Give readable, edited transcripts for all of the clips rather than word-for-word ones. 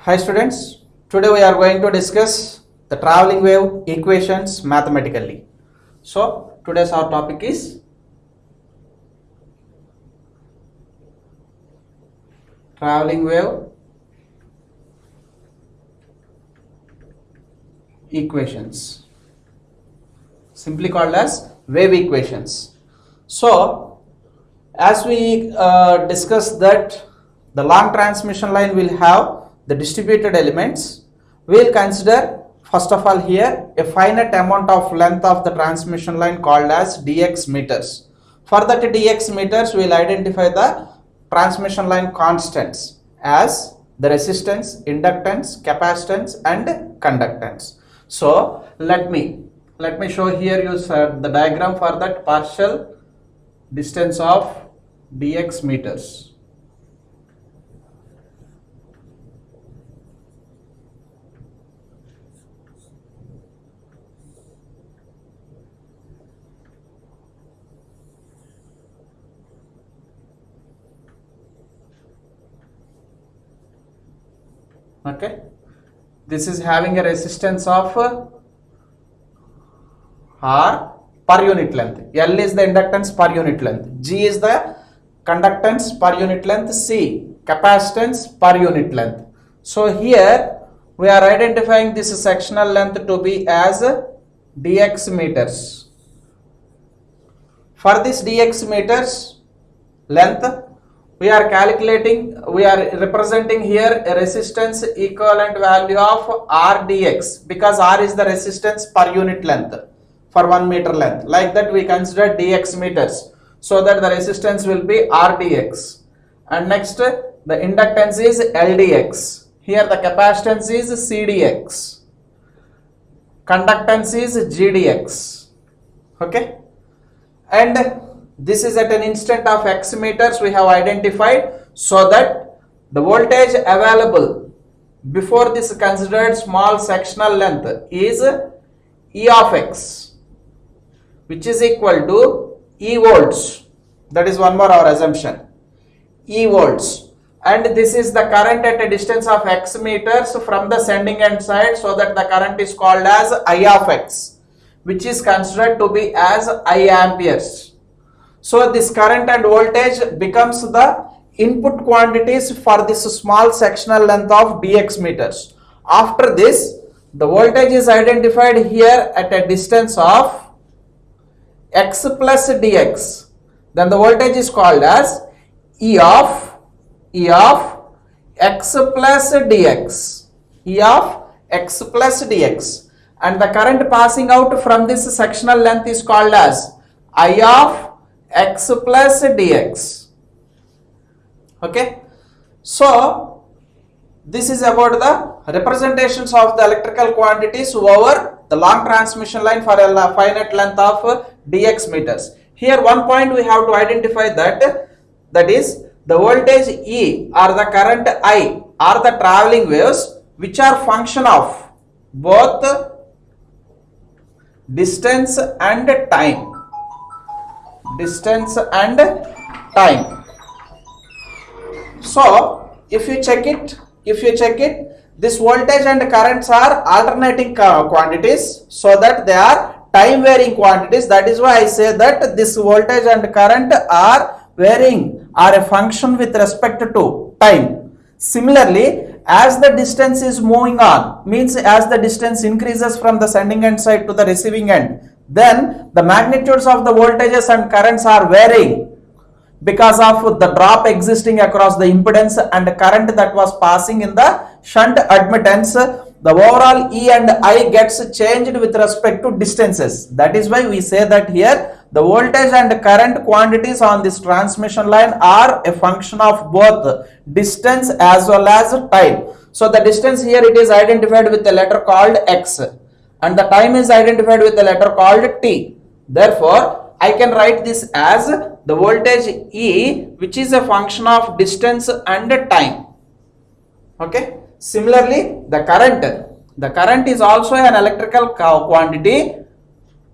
Hi students, today we are going to discuss the travelling wave equations mathematically. So today's our topic is travelling wave equations, simply called as wave equations. So as we discussed that the long transmission line will have the distributed elements, we will consider first of all here a finite amount of length of the transmission line called as dx meters. For that dx meters, we will identify the transmission line constants as the resistance, inductance, capacitance and conductance. So let me show here you the diagram for that partial distance of dx meters. Okay, this is having a resistance of R per unit length. L is the inductance per unit length. G is the conductance per unit length. C capacitance per unit length. So here we are identifying this sectional length to be as dx meters. For this dx meters length, we are representing here a resistance equivalent value of R dx, because R is the resistance per unit length for 1 meter length. Like that we consider dx meters, so that the resistance will be R dx. And next the inductance is L dx. Here the capacitance is C dx. Conductance is G dx. Okay. And this is at an instant of x meters we have identified, so that the voltage available before this considered small sectional length is E of x, which is equal to E volts. That is one more our assumption, E volts. And this is the current at a distance of x meters from the sending end side, so that the current is called as I of x, which is considered to be as I amperes. So this current and voltage becomes the input quantities for this small sectional length of dx meters. After this, the voltage is identified here at a distance of x plus dx. Then the voltage is called as E of x plus dx. E of x plus dx. And the current passing out from this sectional length is called as I of x plus dx. Okay, so this is about the representations of the electrical quantities over the long transmission line for a finite length of dx meters. Here one point we have to identify, that is the voltage E or the current I are the travelling waves which are function of both distance and time. Distance and time. So if you check it, this voltage and currents are alternating quantities, so that they are time varying quantities. That is why I say that this voltage and current are varying, are a function with respect to time. Similarly, as the distance is moving on, means as the distance increases from the sending end side to the receiving end, then the magnitudes of the voltages and currents are varying because of the drop existing across the impedance and current that was passing in the shunt admittance. The overall E and I gets changed with respect to distances. That is why we say that here the voltage and current quantities on this transmission line are a function of both distance as well as time. So the distance here, it is identified with a letter called x, and the time is identified with a letter called t. Therefore I can write this as the voltage E, which is a function of distance and time. Okay. Similarly, the current is also an electrical quantity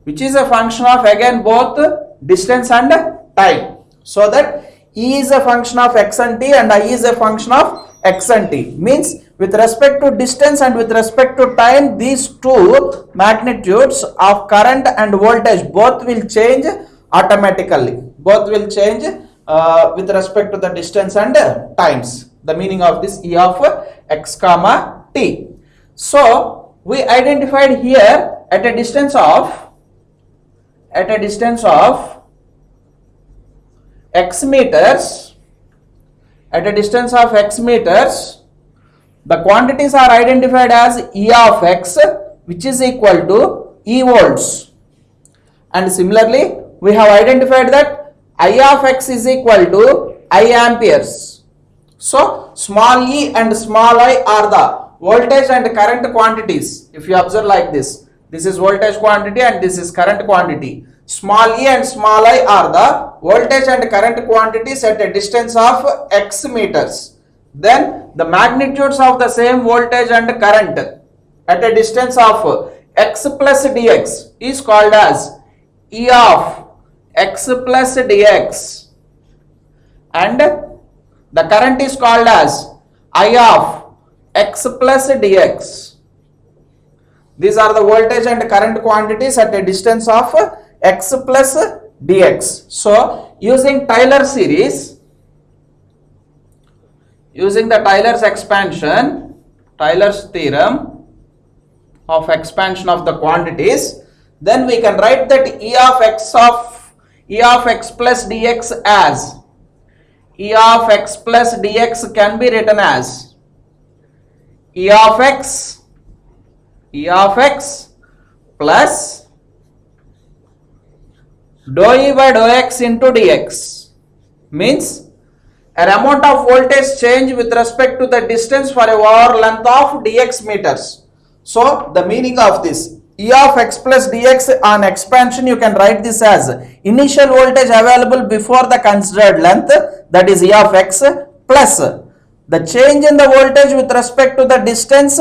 which is a function of again both distance and time. So that E is a function of x and t and I is a function of x and t. Means with respect to distance and with respect to time, these two magnitudes of current and voltage both will change automatically. Both will change with respect to the distance and times. The meaning of this E of x comma t. So we identified here at a distance of x meters, the quantities are identified as E of x, which is equal to E volts. And similarly, we have identified that I of x is equal to I amperes. So small e and small I are the voltage and current quantities. If you observe like this, this is voltage quantity and this is current quantity. Small e and small I are the voltage and current quantities at a distance of x meters. Then the magnitudes of the same voltage and current at a distance of x plus dx is called as E of x plus dx, and the current is called as I of x plus dx. These are the voltage and current quantities at a distance of x plus dx. So using Taylor series, using the Taylor's expansion, Taylor's theorem of expansion of the quantities, then we can write that E of x plus dx as E of x plus dx can be written as E of x plus dou E by dou x into dx. Means an amount of voltage change with respect to the distance for a over length of dx meters. So the meaning of this E of x plus dx on expansion, you can write this as initial voltage available before the considered length, that is E of x, plus the change in the voltage with respect to the distance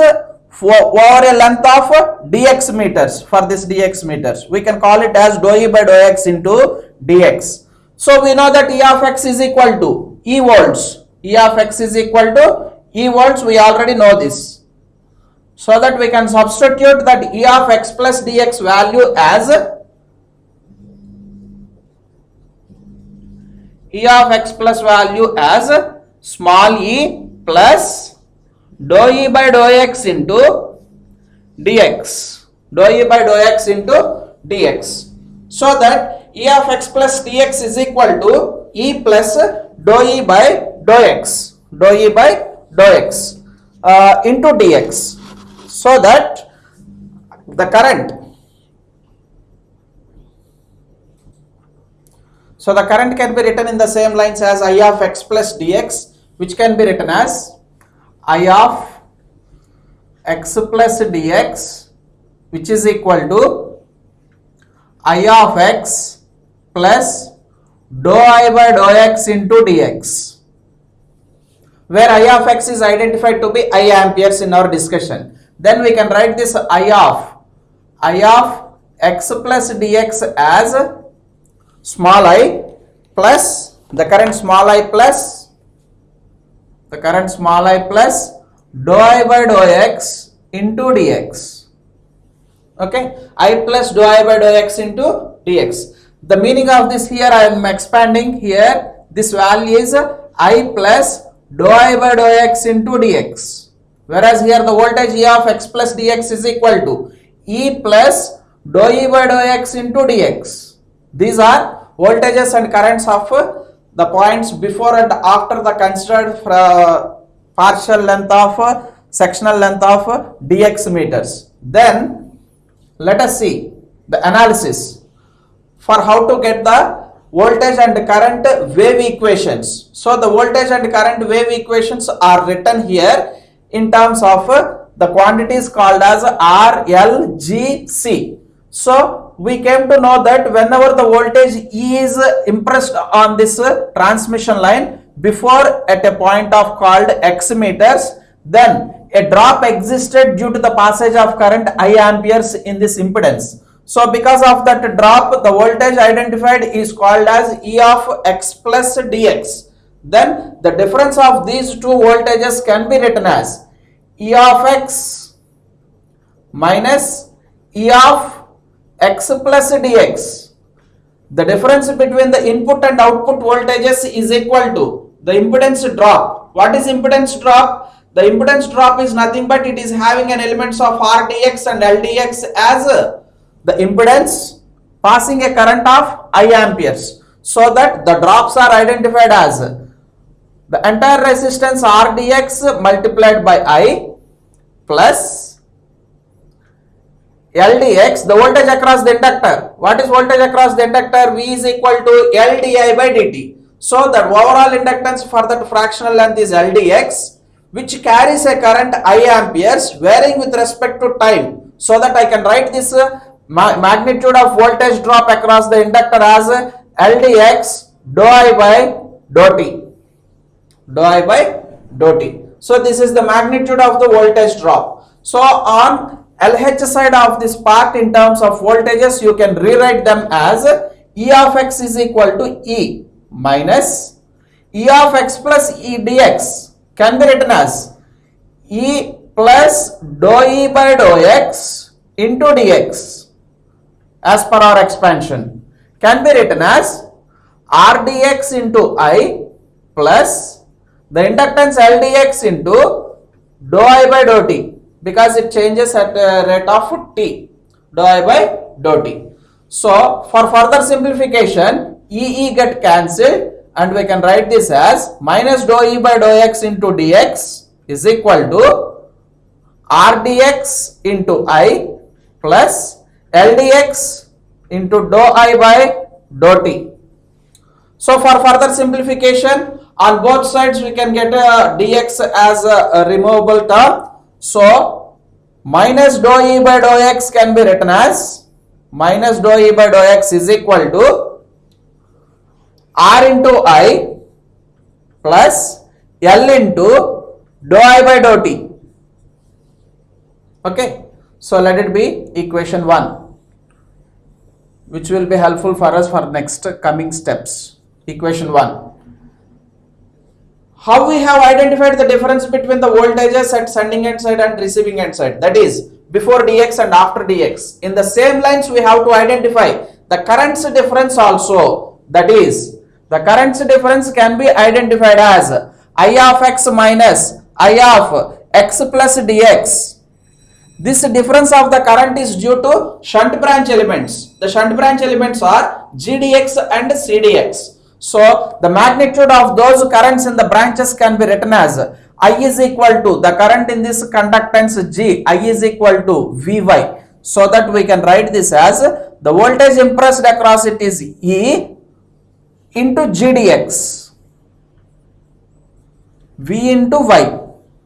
for over a length of dx meters. For this dx meters, we can call it as dou E by dou x into dx. So we know that E of x is equal to E volts. E of x is equal to E volts. We already know this. So that we can substitute that E of x plus dx value as E of x plus value as small e plus dou E by dou x into dx. Dou E by dou x into dx. So that E of x plus dx is equal to E plus dou E by dou x. Dou E by dou x into dx. So that the current can be written in the same lines as I of x plus dx, which can be written as I of x plus dx, which is equal to I of x plus dou I by dou x into dx, where I of x is identified to be I amperes in our discussion. Then we can write this I of x plus dx as small I plus the current small I plus dou I by dou x into dx. Okay, I plus dou I by dou x into dx. The meaning of this here, I am expanding here. This value is I plus dou I by dou x into dx. Whereas here the voltage E of x plus dx is equal to E plus dou E by dou x into dx. These are voltages and currents of the points before and after the considered partial length of sectional length of dx meters. Then let us see the analysis for how to get the voltage and current wave equations. So the voltage and current wave equations are written here in terms of the quantities called as R, L, G, C. So we came to know that whenever the voltage E is impressed on this transmission line before at a point of called x meters, then a drop existed due to the passage of current I amperes in this impedance. So because of that drop, the voltage identified is called as E of x plus dx. then the difference of these two voltages can be written as E of x minus E of x plus dx. The difference between the input and output voltages is equal to the impedance drop. What is impedance drop? The impedance drop is nothing but it is having an elements of RDX and LDX as the impedance passing a current of I amperes, so that the drops are identified as the entire resistance RDX multiplied by I plus LDX, the voltage across the inductor. What is voltage across the inductor? V is equal to LdI by dt. So the overall inductance for that fractional length is LDX, which carries a current I amperes varying with respect to time. So that I can write this magnitude of voltage drop across the inductor as LDX dou I by dou t. Dou I by dou t. So this is the magnitude of the voltage drop. So on LH side of this part in terms of voltages, you can rewrite them as E of x is equal to E minus E of x plus E dx, can be written as E plus dou E by dou x into dx as per our expansion, can be written as R dx into I plus the inductance LDX into dou I by dou t, because it changes at a rate of t, dou I by dou t. So for further simplification, E get cancelled and we can write this as minus dou E by dou x into dx is equal to R dx into I plus LDX into dou I by dou t. So for further simplification, on both sides we can get a dx as a removable term. So minus dou E by dou x can be written as minus dou E by dou x is equal to R into I plus L into dou I by dou t. Okay, so let it be equation 1, which will be helpful for us for next coming steps. Equation 1. How we have identified the difference between the voltages at sending end side and receiving end side, that is before dx and after dx. In the same lines we have to identify the currents difference also, that is the currents difference can be identified as I of x minus I of x plus dx. This difference of the current is due to shunt branch elements. The shunt branch elements are GDX and CDX. So the magnitude of those currents in the branches can be written as I is equal to the current in this conductance G, I is equal to Vy, so that we can write this as the voltage impressed across it is E into GDX, V into Y,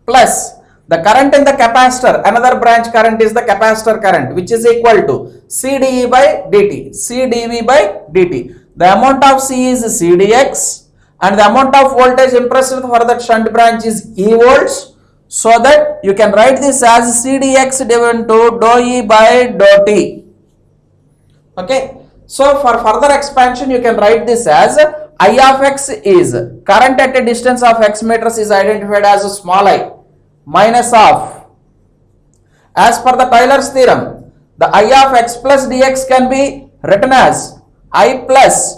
plus the current in the capacitor, another branch current is the capacitor current, which is equal to CdE by dt, CdV by dt. The amount of C is CDX and the amount of voltage impressed for that shunt branch is E volts, so that you can write this as CDX divided to dou E by dou T. Okay, so for further expansion you can write this as I of x is current at a distance of x meters is identified as a small I minus of, as per the Taylor's theorem, the I of x plus dx can be written as I plus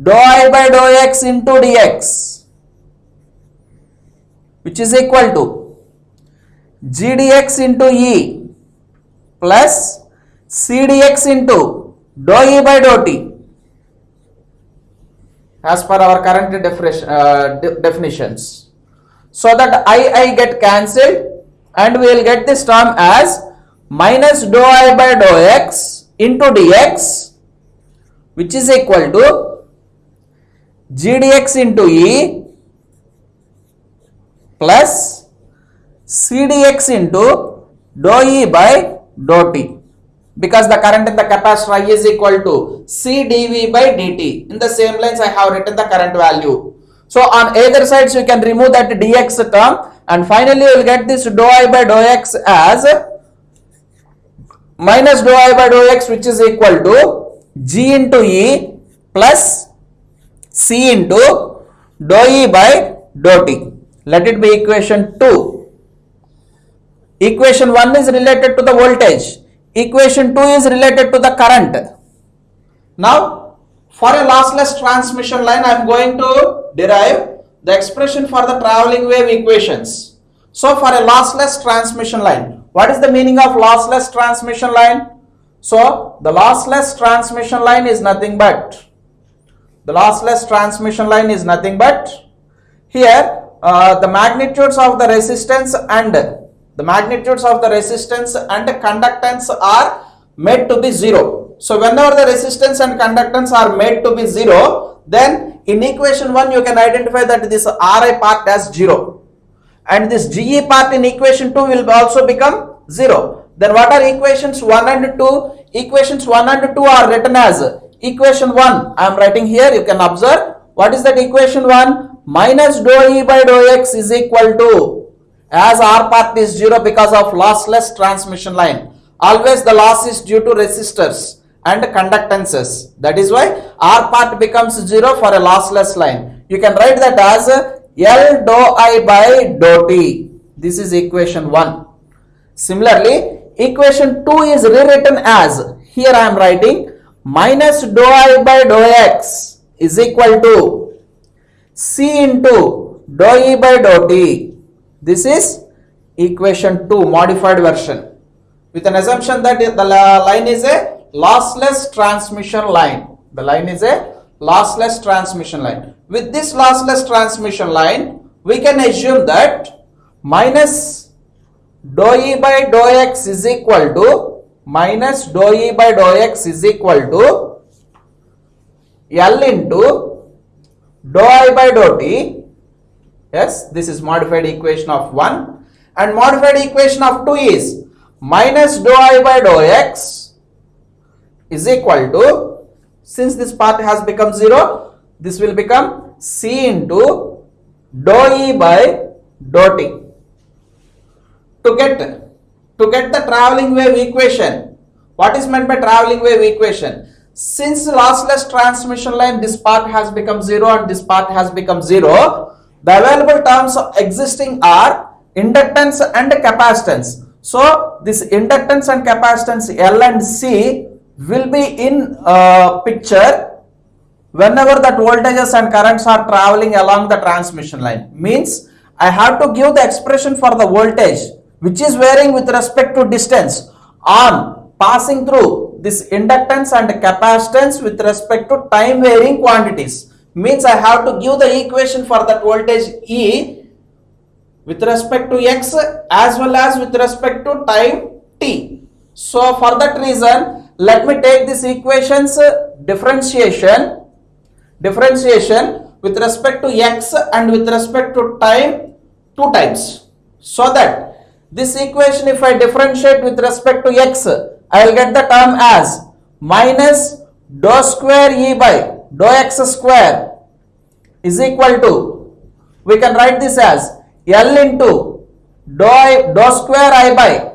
dou I by dou x into dx, which is equal to GDX into E plus CDX into dou E by dou T, as per our current definitions. So that I get cancelled and we will get this term as minus dou I by dou x into dx, which is equal to GDX into E plus CDX into dou E by dou T, because the current in the capacitor I is equal to C dV by dt. In the same lines I have written the current value. So on either sides you can remove that dx term and finally you will get this dou I by dou x as minus dou I by dou x, which is equal to G into E plus C into dou E by dou T. Let it be equation 2. Equation 1 is related to the voltage. Equation 2 is related to the current. Now, for a lossless transmission line, I am going to derive the expression for the traveling wave equations. So, for a lossless transmission line, what is the meaning of lossless transmission line? So, the lossless transmission line is nothing but here the magnitudes of the resistance and conductance are made to be zero. So whenever the resistance and conductance are made to be zero, then in equation 1 you can identify that this Ri part as 0, and this Ge part in equation 2 will also become 0. Then what are equations 1 and 2? Equations 1 and 2 are written as equation 1. I am writing here, you can observe. What is that equation 1? Minus dou E by dou X is equal to, as R part is 0 because of lossless transmission line. Always the loss is due to resistors and conductances. That is why R part becomes 0 for a lossless line. You can write that as L dou I by dou T. This is equation 1. Similarly, equation 2 is rewritten as, here I am writing minus dou I by dou X is equal to C into dou E by dou T. This is equation 2 modified version, with an assumption that the line is a lossless transmission line. The line is a lossless transmission line. With this lossless transmission line, we can assume that minus dou E by dou X is equal to L into dou I by dou T. Yes, this is modified equation of 1, and modified equation of 2 is minus dou I by dou X is equal to, since this part has become 0, this will become C into dou E by dou T. To get the traveling wave equation, what is meant by traveling wave equation? Since lossless transmission line, this part has become 0 and this part has become 0, the available terms existing are inductance and capacitance. So this inductance and capacitance L and C will be in picture whenever that voltages and currents are traveling along the transmission line. Means I have to give the expression for the voltage which is varying with respect to distance on passing through this inductance and capacitance with respect to time varying quantities. Means I have to give the equation for that voltage E with respect to X as well as with respect to time T. So for that reason, let me take this equation's differentiation with respect to X and with respect to time 2 times. So that this equation, if I differentiate with respect to X, I will get the term as minus dou square E by dou X square is equal to, we can write this as L into dou square I by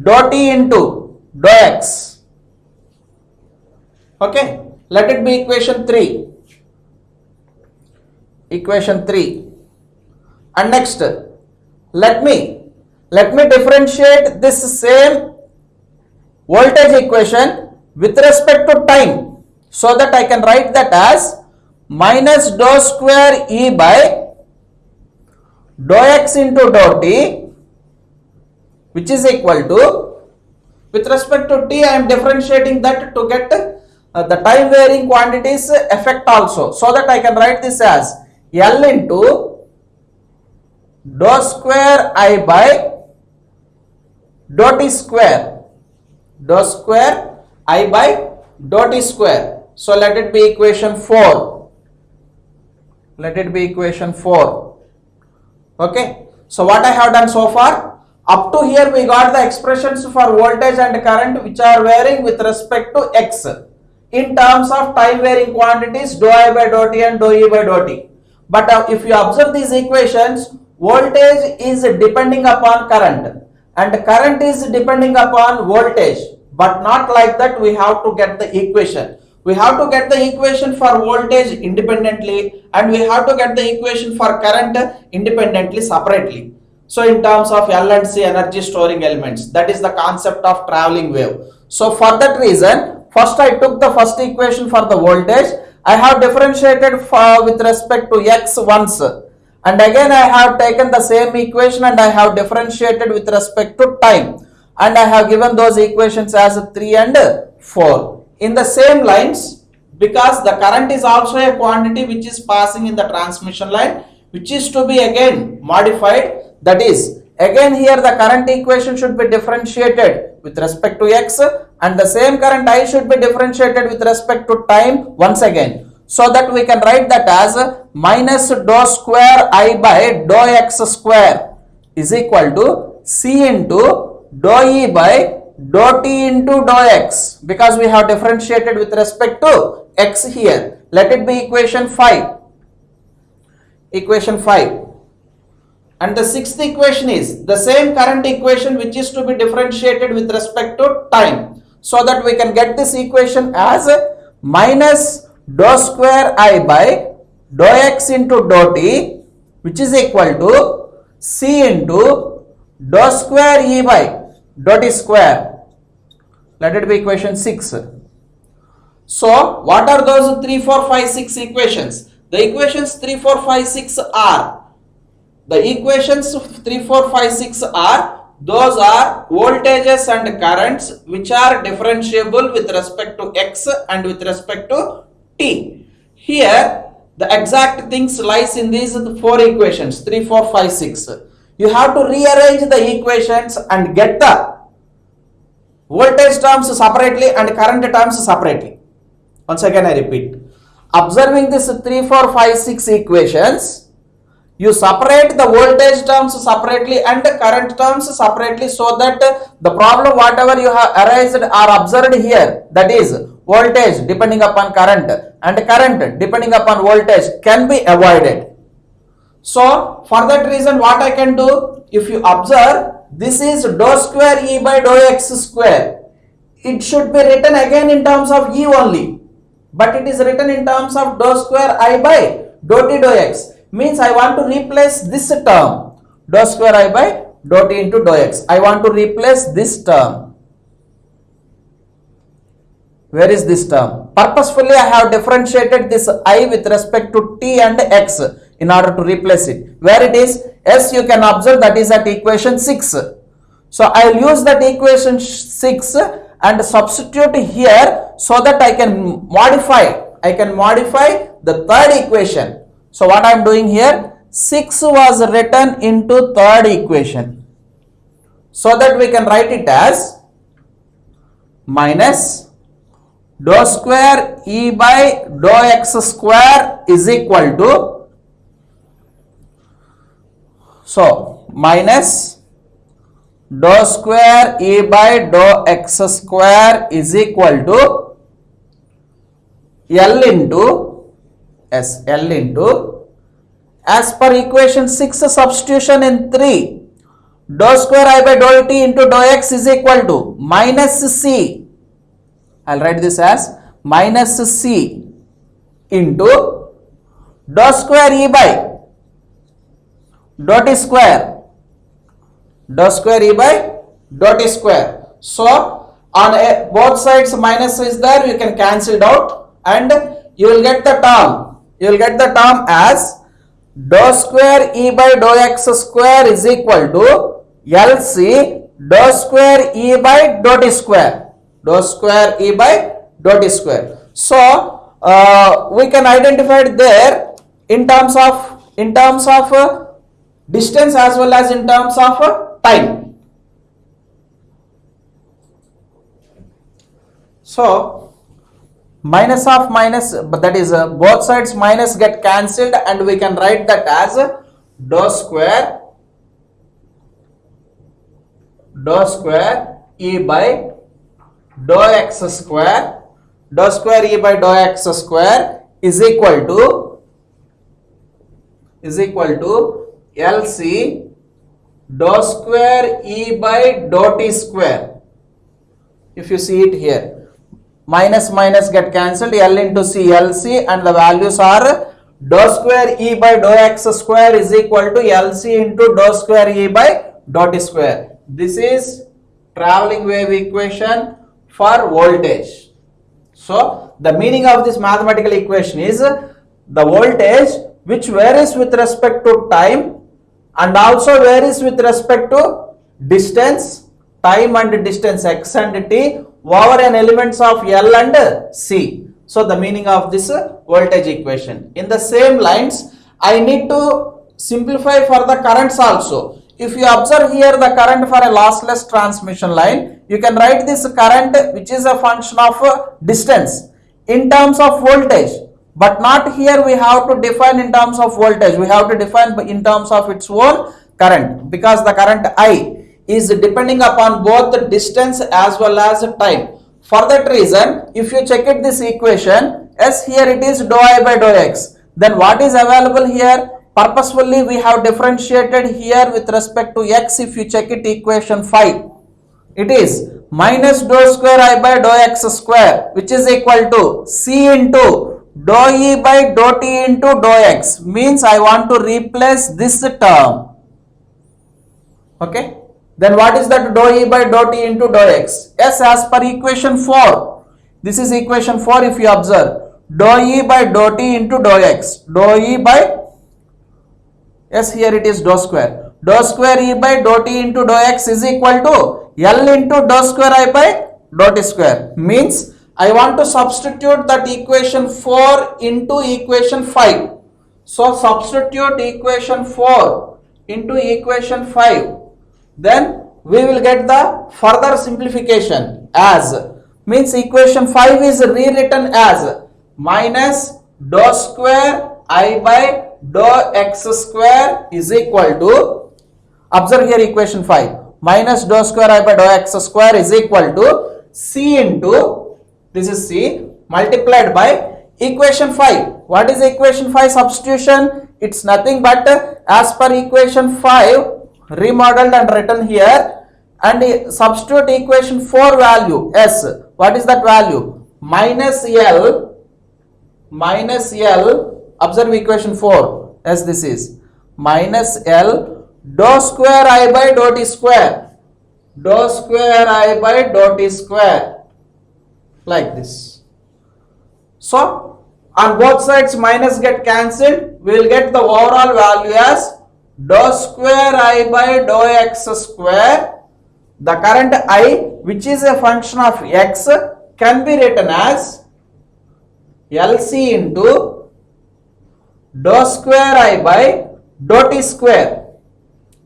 dou T into dou X. Okay, let it be equation 3. And next, let me differentiate this same voltage equation with respect to time, so that I can write that as minus dou square E by dou X into dou T, which is equal to, with respect to T I am differentiating that to get the time varying quantities effect also, so that I can write this as L into dou square I by dou T square, dou square I by dou T square. So let it be equation 4. Okay, so what I have done so far, up to here we got the expressions for voltage and current which are varying with respect to X in terms of time varying quantities dou I by dou T and dou E by dou T. But if you observe these equations, voltage is depending upon current and current is depending upon voltage, but not like that we have to get the equation. we have to get the equation for voltage independently and we have to get the equation for current independently separately. So in terms of L and C energy storing elements, that is the concept of traveling wave. So for that reason, first I took the first equation for the voltage. I have differentiated with respect to x once, and again I have taken the same equation and I have differentiated with respect to time, and I have given those equations as 3 and 4. In the same lines, because the current is also a quantity which is passing in the transmission line, which is to be again modified. That is, again here the current equation should be differentiated with respect to x, and the same current I should be differentiated with respect to time once again, so that we can write that as minus dou square I by dou x square is equal to C into dou E by dou t into dou x, because we have differentiated with respect to x here. Let it be equation 5. Equation 5. And the sixth equation is the same current equation which is to be differentiated with respect to time, so that we can get this equation as minus dou square I by dou x into dou t, which is equal to C into dou square E by dou t square. Let it be equation 6. So what are those 3, 4, 5, 6 equations? The equations 3, 4, 5, 6 are, the equations 3, 4, 5, 6 are, those are voltages and currents which are differentiable with respect to x and with respect to t. Here the exact things lies in these 4 equations 3, 4, 5, 6. You have to rearrange the equations and get the voltage terms separately and current terms separately. Once again I repeat, observing this 3, 4, 5, 6 equations, you separate the voltage terms separately and the current terms separately, so that the problem whatever you have arised or observed here, that is voltage depending upon current and current depending upon voltage, can be avoided. So for that reason what I can do, if you observe, this is dou square E by dou x square. It should be written again in terms of E only, but it is written in terms of dou square I by dou t dou x. Means I want to replace this term dou square I by dou t into dou x. I want to replace this term. Where is this term? Purposefully I have differentiated this I with respect to t and x in order to replace it. Where it is? S, you can observe that is at equation 6. So I will use that equation 6 and substitute here, so that I can modify the third equation. So what I am doing here, 6 was written into third equation, so that we can write it as minus dou square E by dou x square is equal to, so minus dou square E by dou x square is equal to L into S, L into, as per equation 6 substitution in 3, dou square I by dou t into dou x is equal to minus C. I will write this as minus C into dou square E by dou t square, dou square E by dou t square. So on both sides minus is there, you can cancel it out and you will get the term. You will get the term as dou square E by dou x square is equal to LC dou square E by dou t square, dou square E by dou t square. So we can identify it there in terms of distance as well as in terms of time. So minus of minus, but that is both sides minus get cancelled, and we can write that as dou square E by dou x square, dou square E by dou x square is equal to LC dou square E by dou t square. If you see it here, minus minus get cancelled, L into C, LC, and the values are dou square E by dou x square is equal to LC into dou square E by dou t square. This is travelling wave equation for voltage. So the meaning of this mathematical equation is the voltage which varies with respect to time and also varies with respect to distance, time and distance x and t over an elements of L and C. So the meaning of this voltage equation. In the same lines, I need to simplify for the currents also. If you observe here the current for a lossless transmission line, you can write this current which is a function of distance in terms of voltage, but not here we have to define in terms of voltage. We have to define in terms of its own current, because the current I is depending upon both the distance as well as time. For that reason, if you check it this equation, as here it is dou I by dou x, then what is available here? Purposefully we have differentiated here with respect to x. If you check it equation 5, it is minus dou square I by dou x square, which is equal to C into dou E by dou t into dou x, means I want to replace this term. Okay. Then what is that dou E by dou t into dou x? Yes, as per equation 4. This is equation 4 if you observe. Dou E by dou t into dou x. Dou E by, yes, here it is dou square. Dou square E by dou t into dou x is equal to L into dou square I by dou t square. Means I want to substitute that equation 4 into equation 5. So substitute equation 4 into equation 5. Then we will get the further simplification as, means equation 5 is rewritten as minus dou square I by dou x square is equal to, observe here equation 5, minus dou square I by dou x square is equal to C into, this is C, multiplied by equation 5. What is equation 5 substitution? It's nothing but as per equation 5 remodeled and written here, and substitute equation 4 value S. What is that value? Minus L, observe equation 4 as this is minus L dou square I by dou t square, dou square I by dou t square, like this. So on both sides minus get cancelled, we will get the overall value as dou square I by dou x square. The current I, which is a function of x, can be written as LC into dou square I by dou t square,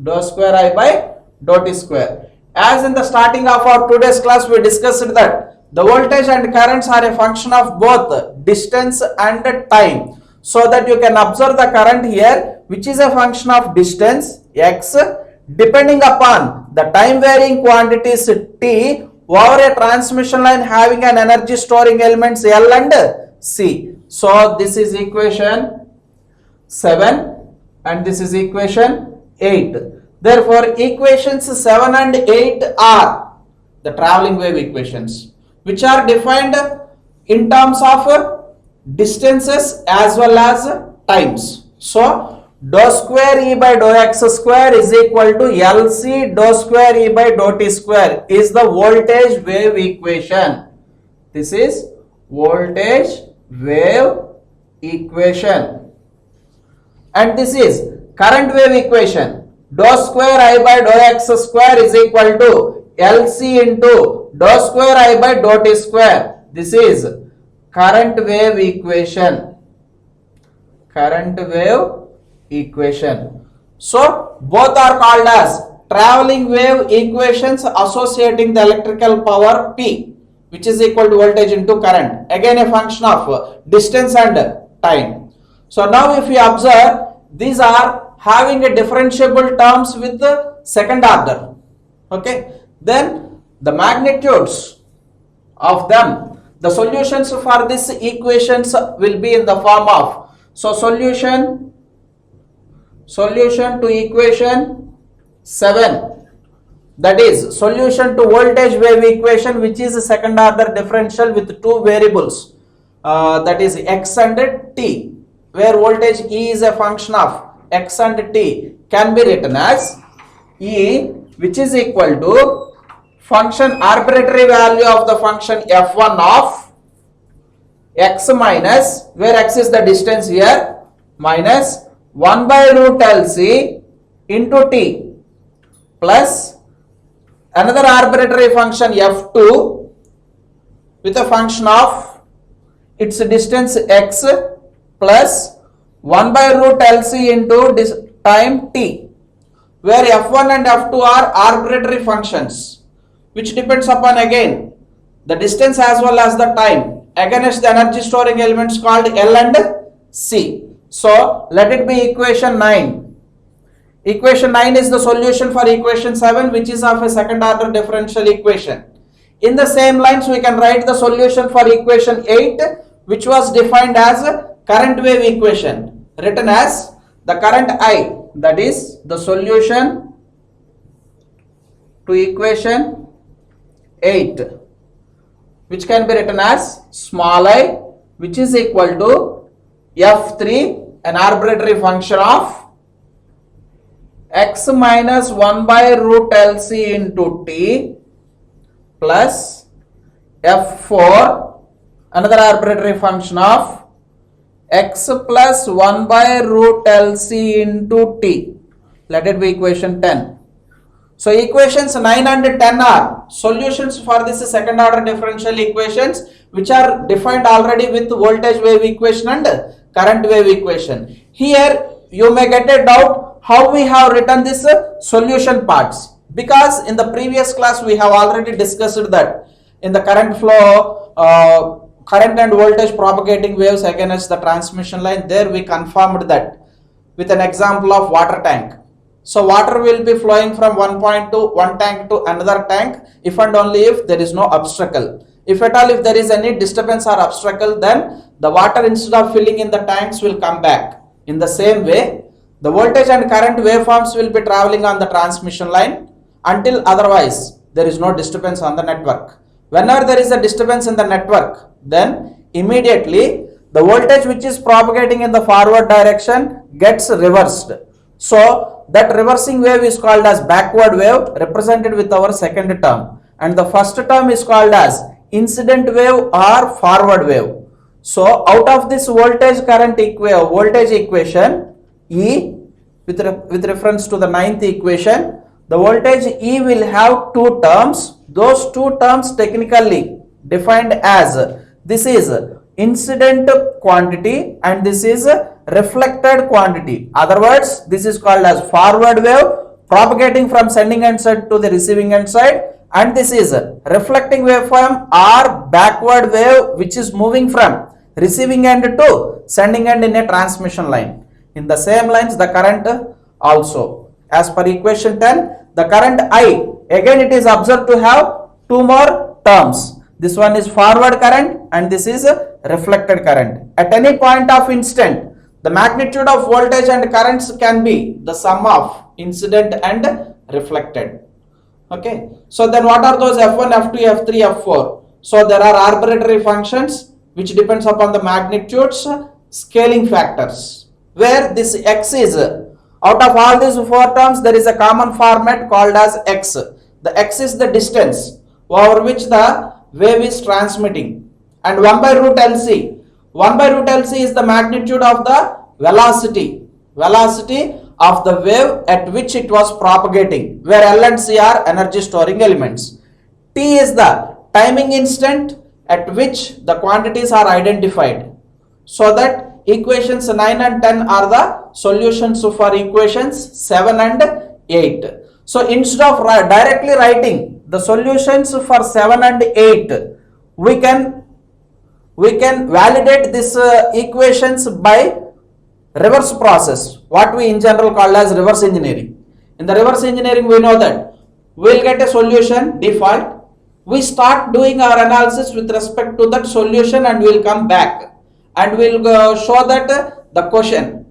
dou square I by dou t square. As in the starting of our today's class, we discussed that the voltage and currents are a function of both distance and time. So that you can observe the current here, which is a function of distance x depending upon the time varying quantities t over a transmission line having an energy storing elements L and C. So this is equation 7 and this is equation 8. Therefore equations 7 and 8 are the travelling wave equations, which are defined in terms of distances as well as times. So dou square E by dou x square is equal to LC dou square E by dou t square is the voltage wave equation. This is voltage wave equation. And this is current wave equation. Dou square I by dou x square is equal to LC into dou square I by dou t square. This is current wave equation. Current wave equation. So both are called as travelling wave equations associating the electrical power P, which is equal to voltage into current, again a function of distance and time. So now if you observe, these are having a differentiable terms with the second order. Okay, then the magnitudes of them, the solutions for these equations will be in the form of, so solution to equation 7, that is solution to voltage wave equation, which is a second order differential with two variables, that is x and t, where voltage E is a function of x and t, can be written as E, which is equal to function arbitrary value of the function f1 of x minus, where x is the distance here, minus 1 by root LC into t, plus another arbitrary function f2 with a function of its distance x plus 1 by root LC into time t, where f1 and f2 are arbitrary functions which depends upon again the distance as well as the time against the energy storing elements called L and C. So let it be equation 9. Equation 9 is the solution for equation 7, which is of a second order differential equation. In the same lines, we can write the solution for equation 8, which was defined as current wave equation, written as the current I, that is the solution to equation 8, which can be written as small I, which is equal to f3, an arbitrary function of x minus 1 by root LC into t, plus f4, another arbitrary function of x plus 1 by root LC into t. Let it be equation 10. So equations 9 and 10 are solutions for this second order differential equations, which are defined already with voltage wave equation and current wave equation. Here you may get a doubt how we have written this solution parts, because in the previous class we have already discussed that in the current flow, current and voltage propagating waves against the transmission line, there we confirmed that with an example of water tank. So water will be flowing from one point to one tank to another tank if and only if there is no obstacle. If at all if there is any disturbance or obstacle, then the water instead of filling in the tanks will come back. In the same way, the voltage and current waveforms will be traveling on the transmission line until otherwise there is no disturbance on the network. Whenever there is a disturbance in the network, then immediately the voltage which is propagating in the forward direction gets reversed. So that reversing wave is called as backward wave, represented with our second term, and the first term is called as incident wave or forward wave. So out of this voltage current voltage equation E, with reference to the 9th equation, the voltage E will have two terms. Those two terms technically defined as, this is incident quantity and this is reflected quantity. Other words, this is called as forward wave propagating from sending end side to the receiving end side, and this is reflecting waveform or backward wave which is moving from receiving end to sending end in a transmission line. In the same lines, the current also, as per equation 10, the current I, again it is observed to have two more terms. This one is forward current and this is reflected current. At any point of instant, the magnitude of voltage and currents can be the sum of incident and reflected. Okay, so then what are those f1, f2, f3, f4? So there are arbitrary functions which depends upon the magnitudes, scaling factors, where this x is, out of all these four terms there is a common format called as x. The x is the distance over which the wave is transmitting, and 1 by root LC. 1 by root LC is the magnitude of the velocity of the wave at which it was propagating, where L and C are energy storing elements. T is the timing instant at which the quantities are identified. So that equations 9 and 10 are the solutions for equations 7 and 8. So instead of directly writing the solutions for 7 and 8, we can validate these equations by reverse process, what we in general call as reverse engineering. In the reverse engineering, we know that we will get a solution default. We start doing our analysis with respect to that solution and we will come back and we will show that the question.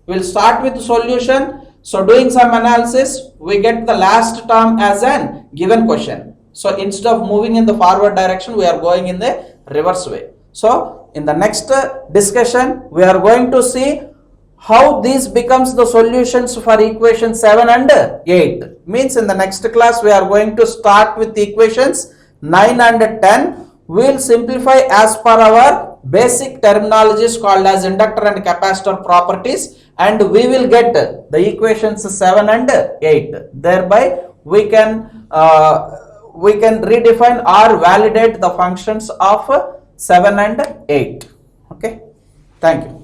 We will start with solution. So doing some analysis, we get the last term as an given question. So instead of moving in the forward direction, we are going in the reverse way. So in the next discussion, we are going to see how these becomes the solutions for equation 7 and 8. Means in the next class, we are going to start with equations 9 and 10. We will simplify as per our basic terminologies called as inductor and capacitor properties, and we will get the equations 7 and 8. Thereby we can redefine or validate the functions of 7 and 8. Okay, thank you.